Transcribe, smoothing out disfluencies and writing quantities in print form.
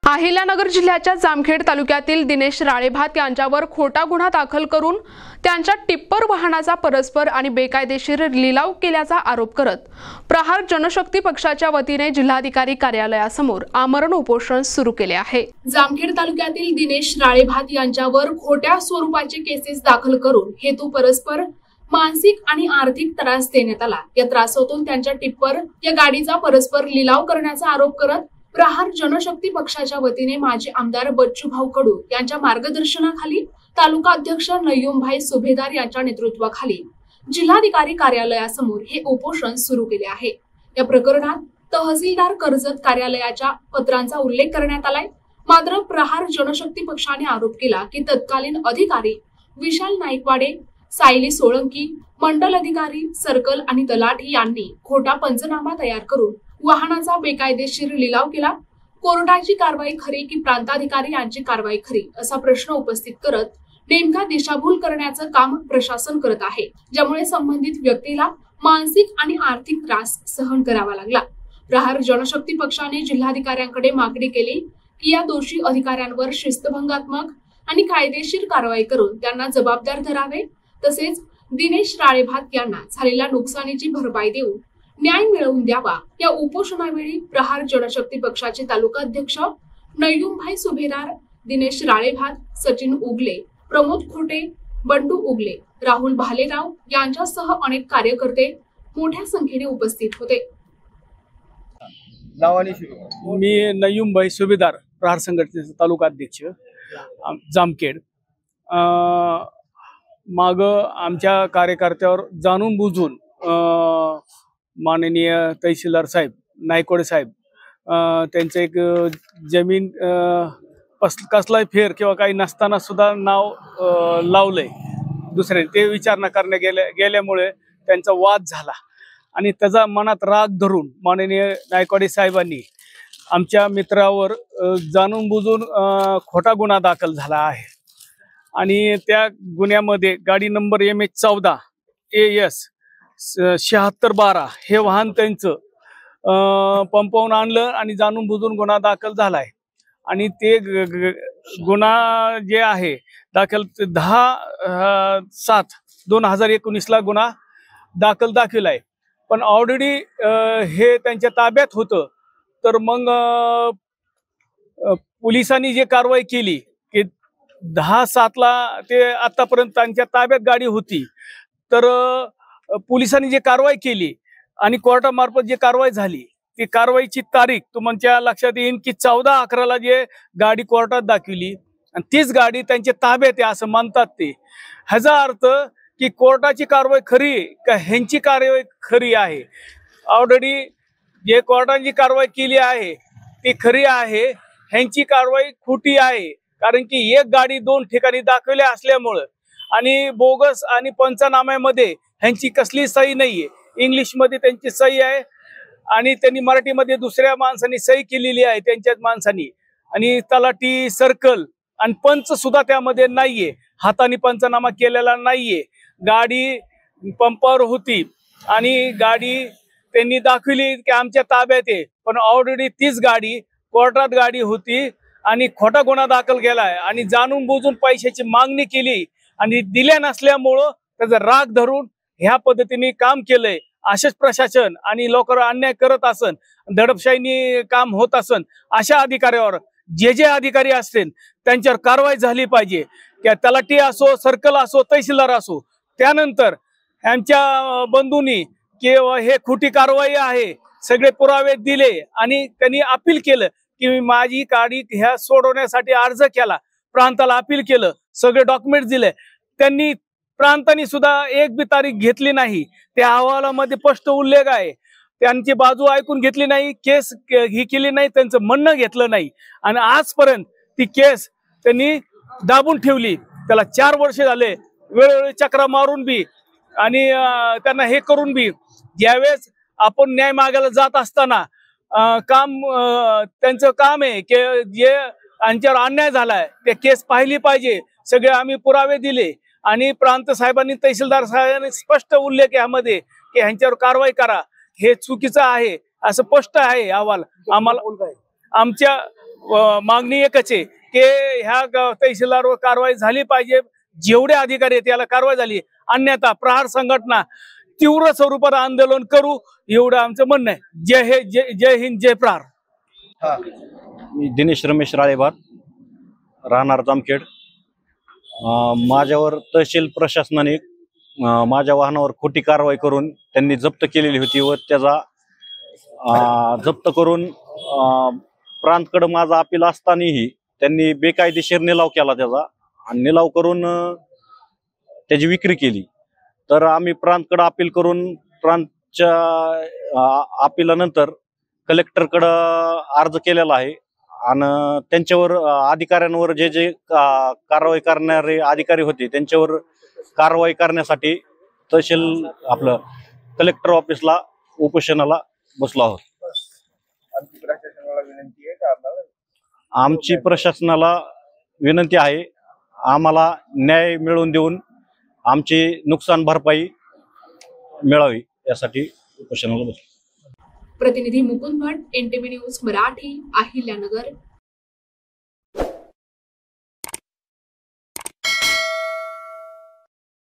अहिल्यानगर जिल्ह्याच्या जामखेड तालुक्यातील दिनेश राळेभात यांच्यावर खोटा गुन्हा दाखल करून त्यांच्या टिप्पर वाहनाचा परस्पर आणि बेकायदेशीर लिलाव केल्याचा आरोप करत प्रहार जनशक्ती पक्षाच्या वतीने जिल्हाधिकारी कार्यालयासमोर आमरण उपोषण सुरू केले आहे। जामखेड तालुक्यातील दिनेश राळेभात यांच्यावर खोट्या स्वरूपाचे केसेस दाखल करून हेतू परस्पर मानसिक आणि आर्थिक त्रास देण्यात आला। या त्रासातून त्यांच्या टिप्पर या गाडीचा परस्पर लिलाव करण्याचा आरोप करत प्रहार जनशक्ती पक्षाच्या वतीने माजी आमदार बच्चूभाऊ कडू यांच्या मार्गदर्शनाखाली तालुका अध्यक्ष नय्युमभाई सुभेदार यांच्या नेतृत्वाखाली जिल्हाधिकारी कार्यालयासमोर हे उपोषण सुरू केले आहे। या प्रकरणात तहसीलदार कर्जत कार्यालयाच्या पत्रांचा उल्लेख करण्यात आलाय। मात्र प्रहार जनशक्ती पक्षाने आरोप केला की तत्कालीन अधिकारी विशाल नाईकवाडे, सायली सोळंकी, मंडल अधिकारी, सर्कल आणि तलाठी यांनी खोटा पंचनामा तयार करून वाहनाचा बेकायदेशीर लिलाव केला। कोर्टाची कारवाई खरी की प्रांताधिकारी यांची कारवाई खरी असा प्रश्न उपस्थित करत नेमका दिशाभूल करण्याचं काम प्रशासन करत आहे, ज्यामुळे संबंधित व्यक्तीला मानसिक आणि आर्थिक त्रास सहन करावा लागला। प्रहार जनशक्ती पक्षाने जिल्हाधिकाऱ्यांकडे मागणी केली की या दोषी अधिकाऱ्यांवर शिस्तभंगात्मक आणि कायदेशीर कारवाई करून त्यांना जबाबदार धरावे, तसेच दिनेश राळेभात यांना झालेल्या नुकसानीची भरपाई देऊन न्याय मिळवून द्यावा। या उपोषणावेळी प्रहार जनशक्ती पक्षाचे तालुका अध्यक्ष नय्युमभाई सुभेदार, दिनेश राळेभात, सचिन उगले, प्रमोद खोटे, बंडू उगले, राहुल भालेराव यांच्यासह अनेक कार्यकर्ते मोठ्या संख्येने उपस्थित होते। मी नय्युमभाई सुभेदार, प्रहार संघटनेचा तालुका अध्यक्ष जामखेड। माग आमच्या कार्यकर्त्यावर जाणून बुजून माननीय तहसीलदार साहेब नायकवाडे साहेब त्यांचं एक जमीन कसलाही फेर किंवा काही नसताना सुद्धा नाव लावलंय दुसऱ्याने, ते विचारणा करण्या गेल्यामुळे त्यांचा वाद झाला आणि त्याचा मनात राग धरून माननीय नायकवाडे साहेबांनी आमच्या मित्रावर जाणून बुजून खोटा गुन्हा दाखल झाला आहे आणि त्या गुन्ह्यामध्ये गाडी नंबर MH14 AS 7612 हे वाहन त्यांचं पंपावून आणलं आणि जाणून बुजून गुन्हा दाखल झालाय आणि ते गुन्हा जे आहे दाखल 10/7/2019 ला गुन्हा दाखल पण ऑलरेडी हे त्यांच्या ताब्यात होतं। तर मग पोलिसांनी जे कारवाई केली की 10/7 ला ते आतापर्यंत त्यांच्या ताब्यात गाडी होती, तर पोलिसांनी जे कारवाई केली आणि कोर्टामार्फत जे कारवाई झाली ती कारवाईची तारीख तुमच्या लक्षात येईल की 14/11 जे गाडी कोर्टात दाखवली आणि तीच गाडी त्यांच्या ताब्यात आहे असं म्हणतात ते। ह्याचा अर्थ की कोर्टाची कारवाई खरी का ह्यांची कारवाई खरी आहे। ऑलरेडी जे कोर्टाने कारवाई केली आहे ती खरी आहे, ह्यांची कारवाई खोटी आहे, कारण की एक गाडी 2 ठिकाणी दाखवली असल्यामुळं आणि बोगस आणि पंचनाम्यामध्ये ह्यांची कसली सही नाहीये। इंग्लिश मध्ये त्यांची सही आहे आणि त्यांनी मराठीमध्ये दुसऱ्या माणसांनी सही केलेली आहे त्यांच्याच माणसांनी, आणि तलाठी, सर्कल आणि पंच सुद्धा त्यामध्ये नाहीये, हाताने पंचनामा केलेला नाहीये। गाडी पंपावर होती आणि गाडी त्यांनी दाखवली की आमच्या ताब्यात आहे, पण ऑलरेडी तीच गाडी कोर्टात गाडी होती आणि खोटा गुन्हा दाखल केलाय आणि जाणून बुजून पैशाची मागणी केली आणि दिल्या नसल्यामुळं त्याचा राग धरून ह्या पद्धतीने काम केलंय। असेच प्रशासन आणि लोकांवर अन्याय करत असन, दडपशाहीने काम होत असन, अशा अधिकाऱ्यावर जे अधिकारी असतील त्यांच्यावर कारवाई झाली पाहिजे, की तलाठी असो, सर्कल असो, तहसीलदार असो। त्यानंतर यांच्या बंधूंनी की हे खोटी कारवाई आहे सगळे पुरावे दिले आणि त्यांनी अपील केलं की माझी गाडी ह्या सोडवण्यासाठी अर्ज केला, प्रांताला अपील केलं, सगळे डॉक्युमेंट दिले। त्यांनी प्रांतांनी सुद्धा एक बी तारीख घेतली नाही। त्या अहवालामध्ये स्पष्ट उल्लेख आहे, त्यांची बाजू ऐकून घेतली नाही, केस ही केली नाही, त्यांचं म्हणणं घेतलं नाही आणि आजपर्यंत ती केस त्यांनी दाबून ठेवली। त्याला 4 वर्ष झाले, वेळोवेळी चक्रा मारून बी आणि त्यांना हे करून बी ज्यावेळेस आपण न्याय मागायला जात असताना त्यांचं काम आहे की जे यांच्यावर अन्याय झालाय ते केस पाहिली पाहिजे, सगळे आम्ही पुरावे दिले आणि प्रांत साहेबांनी, तहसीलदार साहेबांनी स्पष्ट उल्लेख यामध्ये की ह्यांच्यावर कारवाई करा, हे चुकीचं आहे असं स्पष्ट आहे अहवाल। आम्हाला आमच्या मागणी एकच आहे की ह्या तहसीलदारवर कारवाई झाली पाहिजे, जेवढे अधिकारी आहेत त्याला कारवाई झाली, अन्यथा प्रहार संघटना तीव्र स्वरूपात आंदोलन करू एवढं आमचं म्हणणं आहे. जय हिंद, जय प्रहार. मी दिनेश रमेश राळेभात, राहणार जामखेड. माझ्यावर तहसील प्रशासनाने माझ्या वाहनावर खोटी कारवाई करून त्यांनी जप्त केलेली होती व त्याचा जप्त करून प्रांतकडे माझा अपील असतानाही त्यांनी बेकायदेशीर निलाव केला त्याचा, आणि निलाव करून त्याची विक्री केली. तर आम्ही प्रांतकडे अपील करून प्रांतच्या अपिलानंतर कलेक्टरकडं अर्ज केलेला आहे, आणि त्यांच्यावर अधिकाऱ्यांवर जे कारवाई करणारे अधिकारी होते त्यांच्यावर कारवाई करण्यासाठी तहसील आपलं कलेक्टर ऑफिसला उपोषणाला बसलो आहोत. आमची प्रशासनाला विनंती आहे आम्हाला न्याय मिळवून देऊन आमची नुकसान भरपाई मिळावी यासाठी उपोषणाला बसलो. प्रतिनिधी मुकुंद भट, NTV न्यूज मराठी, अहिल्यानगर.